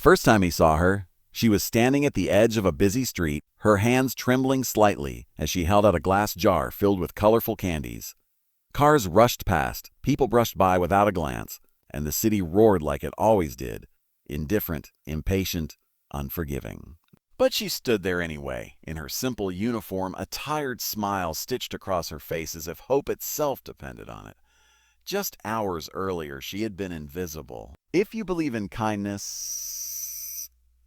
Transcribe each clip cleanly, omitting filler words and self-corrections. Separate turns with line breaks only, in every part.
First time he saw her, she was standing at the edge of a busy street, her hands trembling slightly as she held out a glass jar filled with colorful candies. Cars rushed past, people brushed by without a glance, and the city roared like it always did, indifferent, impatient, unforgiving. But she stood there anyway, in her simple uniform, a tired smile stitched across her face as if hope itself depended on it. Just hours earlier, she had been invisible. If you believe in kindness,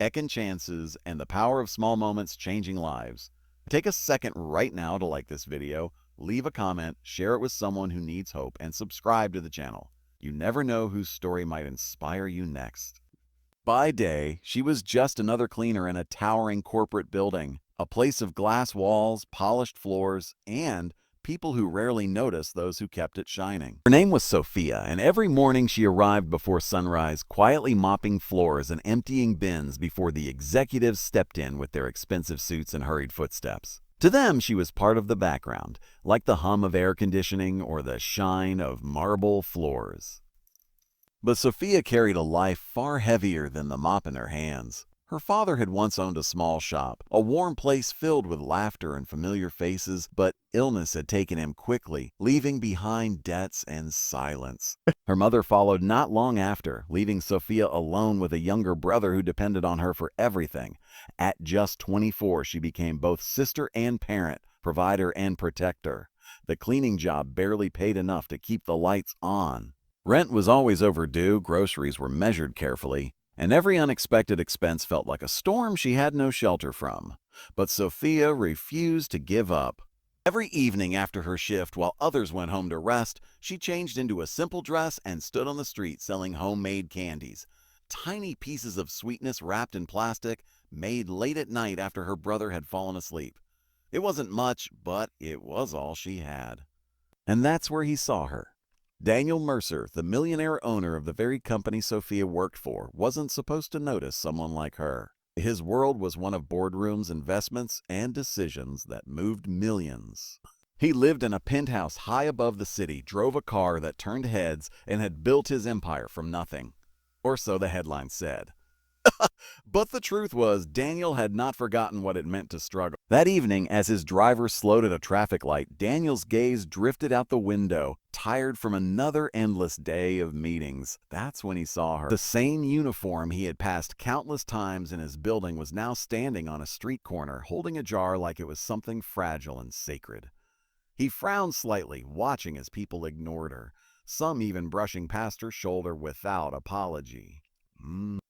second chances, and the power of small moments changing lives, take a second right now to like this video, leave a comment, share it with someone who needs hope, and subscribe to the channel. You never know whose story might inspire you next. By day, she was just another cleaner in a towering corporate building, a place of glass walls, polished floors, and people who rarely noticed those who kept it shining. Her name was Sophia, and every morning she arrived before sunrise, quietly mopping floors and emptying bins before the executives stepped in with their expensive suits and hurried footsteps. To them, she was part of the background, like the hum of air conditioning or the shine of marble floors. But Sophia carried a life far heavier than the mop in her hands. Her father had once owned a small shop, a warm place filled with laughter and familiar faces, but illness had taken him quickly, leaving behind debts and silence. Her mother followed not long after, leaving Sophia alone with a younger brother who depended on her for everything. At just 24, she became both sister and parent, provider and protector. The cleaning job barely paid enough to keep the lights on. Rent was always overdue, groceries were measured carefully, and every unexpected expense felt like a storm she had no shelter from. But Sophia refused to give up. Every evening after her shift, while others went home to rest, she changed into a simple dress and stood on the street selling homemade candies. Tiny pieces of sweetness wrapped in plastic, made late at night after her brother had fallen asleep. It wasn't much, but it was all she had. And that's where he saw her. Daniel Mercer, the millionaire owner of the very company Sophia worked for, wasn't supposed to notice someone like her. His world was one of boardrooms, investments, and decisions that moved millions. He lived in a penthouse high above the city, drove a car that turned heads, and had built his empire from nothing. Or so the headline said. But the truth was, Daniel had not forgotten what it meant to struggle. That evening, as his driver slowed at a traffic light, Daniel's gaze drifted out the window, tired from another endless day of meetings. That's when he saw her. The same uniform he had passed countless times in his building was now standing on a street corner, holding a jar like it was something fragile and sacred. He frowned slightly, watching as people ignored her, some even brushing past her shoulder without apology.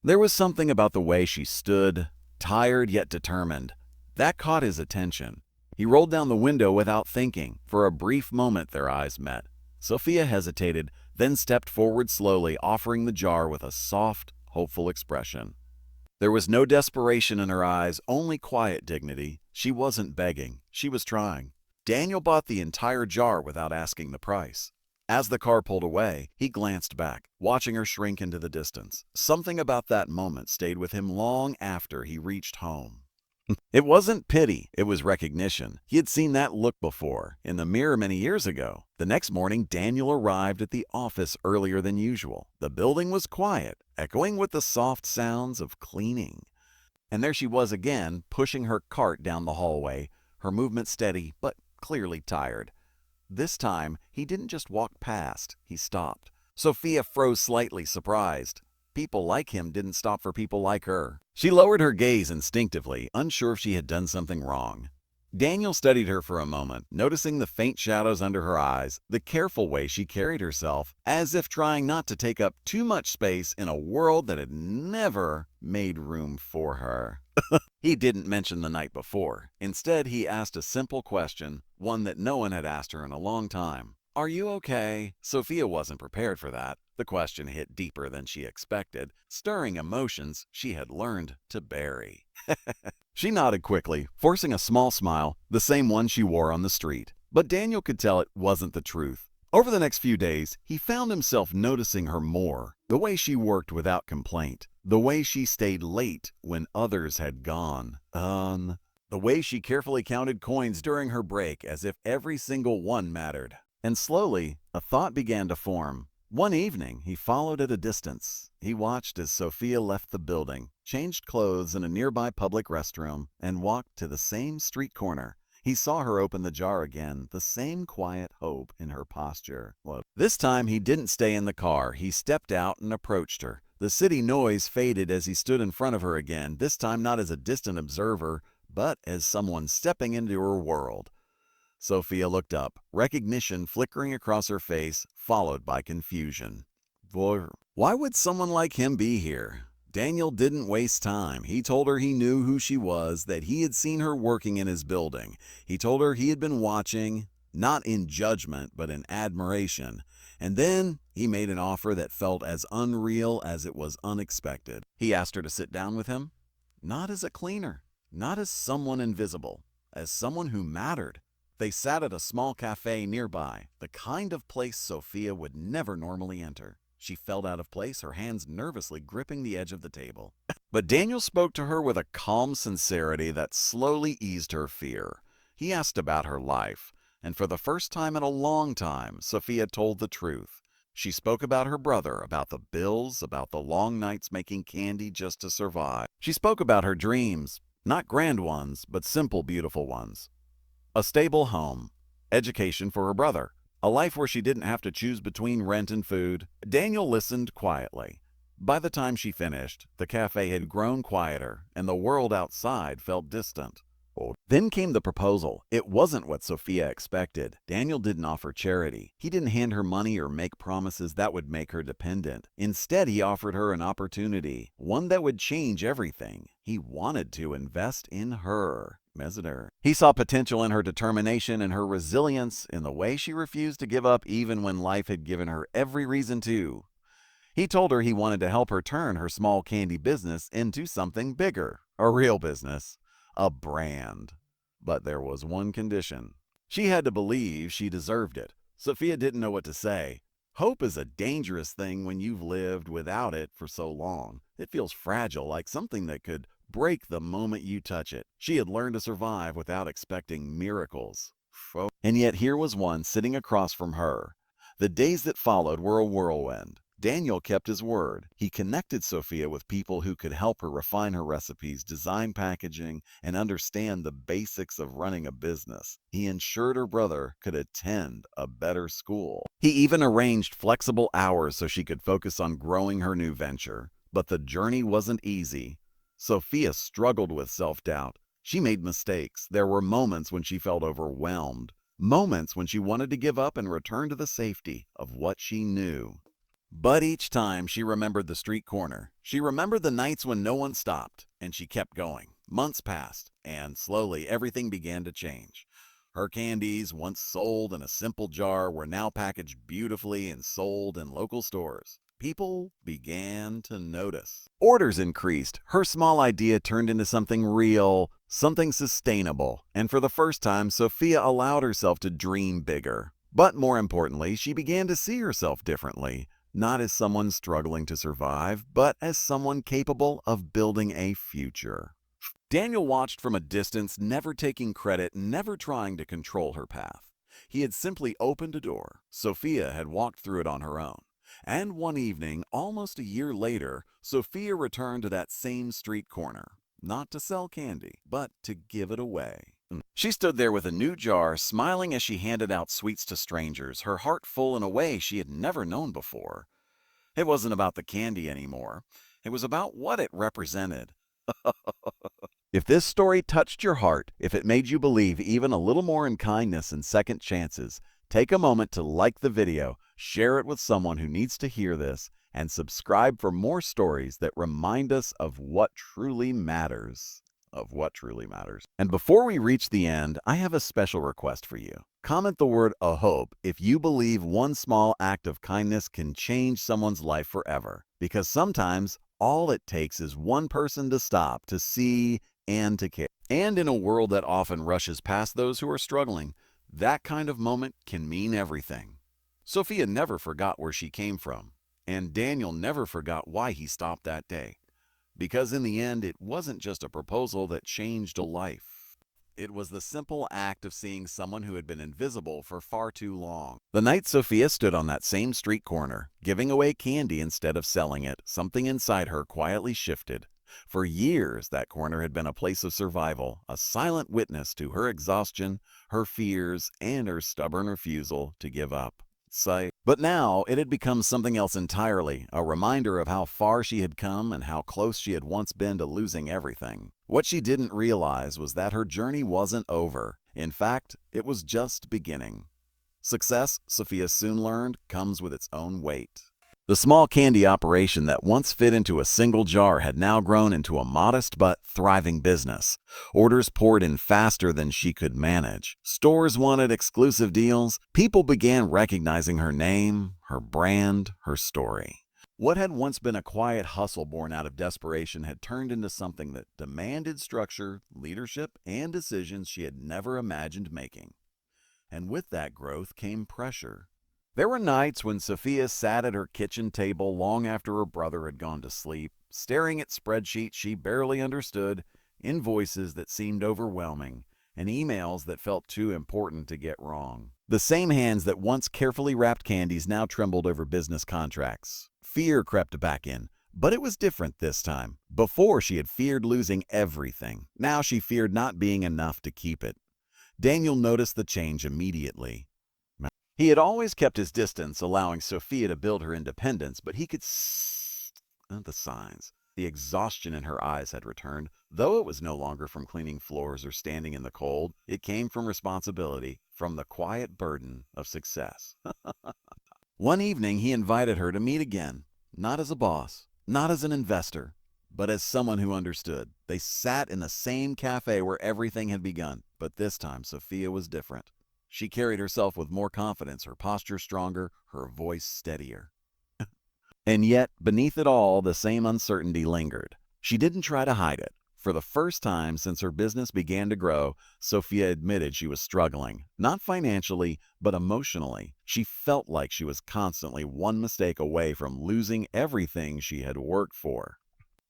There was something about the way she stood, tired yet determined. That caught his attention. He rolled down the window without thinking. For a brief moment their eyes met. Sophia hesitated, then stepped forward slowly, offering the jar with a soft, hopeful expression. There was no desperation in her eyes, only quiet dignity. She wasn't begging, she was trying. Daniel bought the entire jar without asking the price. As the car pulled away, he glanced back, watching her shrink into the distance. Something about that moment stayed with him long after he reached home. It wasn't pity, it was recognition. He had seen that look before, in the mirror many years ago. The next morning, Daniel arrived at the office earlier than usual. The building was quiet, echoing with the soft sounds of cleaning. And there she was again, pushing her cart down the hallway, her movement steady, but clearly tired. This time, he didn't just walk past, he stopped. Sophia froze slightly, surprised. People like him didn't stop for people like her. She lowered her gaze instinctively, unsure if she had done something wrong. Daniel studied her for a moment, noticing the faint shadows under her eyes, the careful way she carried herself, as if trying not to take up too much space in a world that had never made room for her. He didn't mention the night before. Instead, he asked a simple question, one that no one had asked her in a long time. "Are you okay?" Sophia wasn't prepared for that. The question hit deeper than she expected, stirring emotions she had learned to bury. She nodded quickly, forcing a small smile, the same one she wore on the street. But Daniel could tell it wasn't the truth. Over the next few days, he found himself noticing her more. The way she worked without complaint. The way she stayed late when others had gone. The way she carefully counted coins during her break as if every single one mattered. And slowly, a thought began to form. One evening, he followed at a distance. He watched as Sophia left the building, changed clothes in a nearby public restroom, and walked to the same street corner. He saw her open the jar again, the same quiet hope in her posture. This time he didn't stay in the car. He stepped out and approached her. The city noise faded as he stood in front of her again, this time not as a distant observer, but as someone stepping into her world. Sophia looked up, recognition flickering across her face, followed by confusion. Why would someone like him be here? Daniel didn't waste time. He told her he knew who she was, that he had seen her working in his building. He told her he had been watching, not in judgment, but in admiration. And then he made an offer that felt as unreal as it was unexpected. He asked her to sit down with him, not as a cleaner, not as someone invisible, as someone who mattered. They sat at a small cafe nearby, the kind of place Sophia would never normally enter. She felt out of place, her hands nervously gripping the edge of the table. But Daniel spoke to her with a calm sincerity that slowly eased her fear. He asked about her life, and for the first time in a long time, Sophia told the truth. She spoke about her brother, about the bills, about the long nights making candy just to survive. She spoke about her dreams, not grand ones, but simple, beautiful ones. A stable home, education for her brother, a life where she didn't have to choose between rent and food. Daniel listened quietly. By the time she finished, the cafe had grown quieter, and the world outside felt distant. Then came the proposal. It wasn't what Sophia expected. Daniel didn't offer charity. He didn't hand her money or make promises that would make her dependent. Instead, he offered her an opportunity, one that would change everything. He wanted to invest in her. He saw potential in her determination and her resilience, in the way she refused to give up even when life had given her every reason to. He told her he wanted to help her turn her small candy business into something bigger, a real business, a brand. But there was one condition. She had to believe she deserved it. Sophia didn't know what to say. Hope is a dangerous thing when you've lived without it for so long. It feels fragile, like something that could break the moment you touch it. She had learned to survive without expecting miracles. And yet here was one sitting across from her. The days that followed were a whirlwind. Daniel kept his word. He connected Sophia with people who could help her refine her recipes, design packaging, and understand the basics of running a business. He ensured her brother could attend a better school. He even arranged flexible hours so she could focus on growing her new venture. But the journey wasn't easy. Sophia struggled with self-doubt. She made mistakes. There were moments when she felt overwhelmed. Moments when she wanted to give up and return to the safety of what she knew. But each time she remembered the street corner. She remembered the nights when no one stopped, and she kept going. Months passed, and slowly everything began to change. Her candies, once sold in a simple jar, were now packaged beautifully and sold in local stores. People began to notice. Orders increased. Her small idea turned into something real, something sustainable. And for the first time, Sophia allowed herself to dream bigger. But more importantly, she began to see herself differently. Not as someone struggling to survive, but as someone capable of building a future. Daniel watched from a distance, never taking credit, never trying to control her path. He had simply opened a door. Sophia had walked through it on her own. And one evening, almost a year later, Sophia returned to that same street corner. Not to sell candy, but to give it away. She stood there with a new jar, smiling as she handed out sweets to strangers, her heart full in a way she had never known before. It wasn't about the candy anymore. It was about what it represented. If this story touched your heart, if it made you believe even a little more in kindness and second chances, take a moment to like the video, share it with someone who needs to hear this, and subscribe for more stories that remind us of what truly matters. And before we reach the end, I have a special request for you. Comment the word "hope" if you believe one small act of kindness can change someone's life forever. Because sometimes all it takes is one person to stop, to see, and to care. And in a world that often rushes past those who are struggling, that kind of moment can mean everything. Sophia never forgot where she came from, and Daniel never forgot why he stopped that day. Because in the end, it wasn't just a proposal that changed a life. It was the simple act of seeing someone who had been invisible for far too long. The night Sophia stood on that same street corner, giving away candy instead of selling it, something inside her quietly shifted. For years, that corner had been a place of survival, a silent witness to her exhaustion, her fears, and her stubborn refusal to give up. But now it had become something else entirely, a reminder of how far she had come and how close she had once been to losing everything. What she didn't realize was that her journey wasn't over. In fact, it was just beginning. Success, Sophia soon learned, comes with its own weight. The small candy operation that once fit into a single jar had now grown into a modest but thriving business. Orders poured in faster than she could manage. Stores wanted exclusive deals. People began recognizing her name, her brand, her story. What had once been a quiet hustle born out of desperation had turned into something that demanded structure, leadership, and decisions she had never imagined making. And with that growth came pressure. There were nights when Sophia sat at her kitchen table long after her brother had gone to sleep, staring at spreadsheets she barely understood, invoices that seemed overwhelming, and emails that felt too important to get wrong. The same hands that once carefully wrapped candies now trembled over business contracts. Fear crept back in, but it was different this time. Before, she had feared losing everything. Now she feared not being enough to keep it. Daniel noticed the change immediately. He had always kept his distance, allowing Sophia to build her independence, but he could see the signs. The exhaustion in her eyes had returned. Though it was no longer from cleaning floors or standing in the cold, it came from responsibility, from the quiet burden of success. One evening, he invited her to meet again, not as a boss, not as an investor, but as someone who understood. They sat in the same cafe where everything had begun, but this time Sophia was different. She carried herself with more confidence, her posture stronger, her voice steadier. And yet, beneath it all, the same uncertainty lingered. She didn't try to hide it. For the first time since her business began to grow, Sophia admitted she was struggling, not financially, but emotionally. She felt like she was constantly one mistake away from losing everything she had worked for.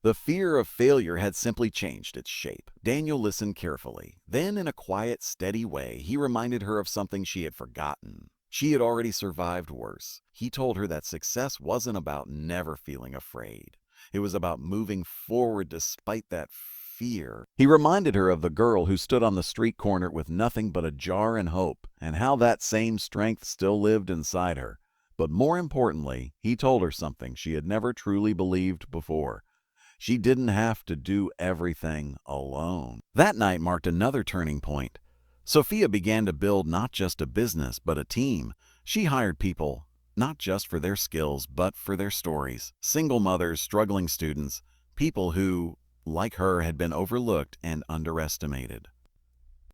The fear of failure had simply changed its shape. Daniel listened carefully. Then, in a quiet, steady way, he reminded her of something she had forgotten. She had already survived worse. He told her that success wasn't about never feeling afraid. It was about moving forward despite that fear. He reminded her of the girl who stood on the street corner with nothing but a jar and hope, and how that same strength still lived inside her. But more importantly, he told her something she had never truly believed before. She didn't have to do everything alone. That night marked another turning point. Sophia began to build not just a business, but a team. She hired people, not just for their skills, but for their stories. Single mothers, struggling students, people who, like her, had been overlooked and underestimated.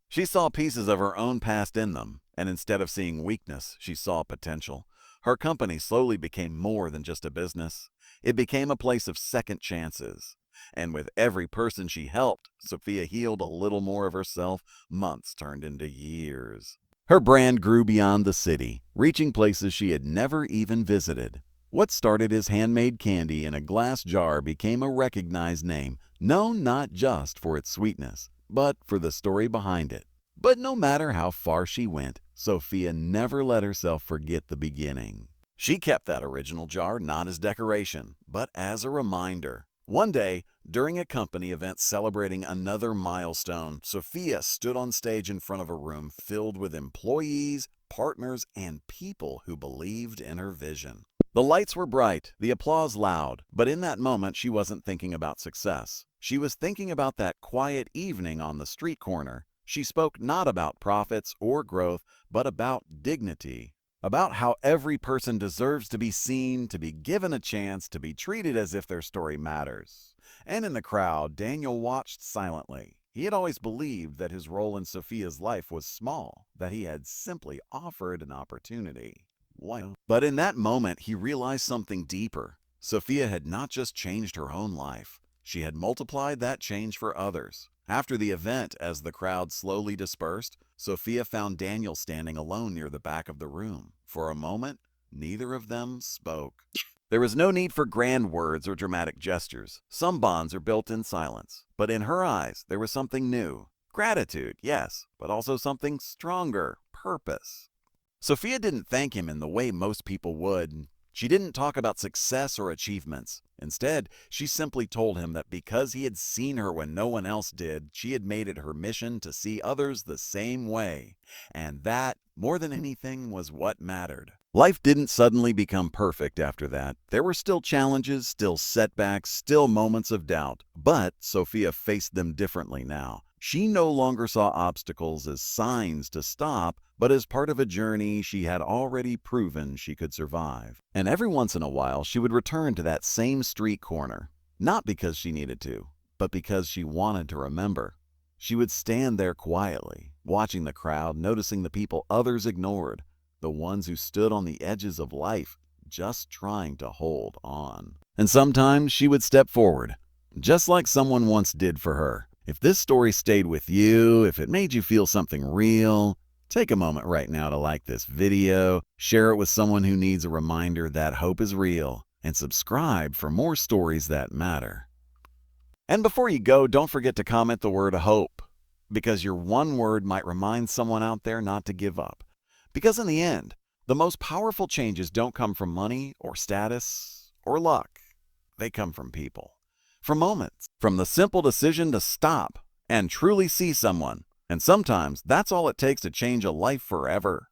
She saw pieces of her own past in them, and instead of seeing weakness, she saw potential. Her company slowly became more than just a business. It became a place of second chances. And with every person she helped, Sophia healed a little more of herself. Months turned into years. Her brand grew beyond the city, reaching places she had never even visited. What started as handmade candy in a glass jar became a recognized name, known not just for its sweetness, but for the story behind it. But no matter how far she went, Sophia never let herself forget the beginning. She kept that original jar not as decoration, but as a reminder. One day, during a company event celebrating another milestone, Sophia stood on stage in front of a room filled with employees, partners, and people who believed in her vision. The lights were bright, the applause loud, but in that moment she wasn't thinking about success. She was thinking about that quiet evening on the street corner. She spoke not about profits or growth, but about dignity. About how every person deserves to be seen, to be given a chance, to be treated as if their story matters. And in the crowd, Daniel watched silently. He had always believed that his role in Sophia's life was small, that he had simply offered an opportunity. But in that moment, he realized something deeper. Sophia had not just changed her own life. She had multiplied that change for others. After the event, as the crowd slowly dispersed, Sophia found Daniel standing alone near the back of the room. For a moment, neither of them spoke. There was no need for grand words or dramatic gestures. Some bonds are built in silence. But in her eyes, there was something new. Gratitude, yes, but also something stronger, purpose. Sophia didn't thank him in the way most people would. She didn't talk about success or achievements. Instead, she simply told him that because he had seen her when no one else did, she had made it her mission to see others the same way. And that, more than anything, was what mattered. Life didn't suddenly become perfect after that. There were still challenges, still setbacks, still moments of doubt. But Sophia faced them differently now. She no longer saw obstacles as signs to stop, but as part of a journey she had already proven she could survive. And every once in a while, she would return to that same street corner, not because she needed to, but because she wanted to remember. She would stand there quietly, watching the crowd, noticing the people others ignored, the ones who stood on the edges of life, just trying to hold on. And sometimes she would step forward, just like someone once did for her. If this story stayed with you, if it made you feel something real, take a moment right now to like this video, share it with someone who needs a reminder that hope is real, and subscribe for more stories that matter. And before you go, don't forget to comment the word hope, because your one word might remind someone out there not to give up. Because in the end, the most powerful changes don't come from money or status or luck. They come from people. From moments, from the simple decision to stop and truly see someone. And sometimes that's all it takes to change a life forever.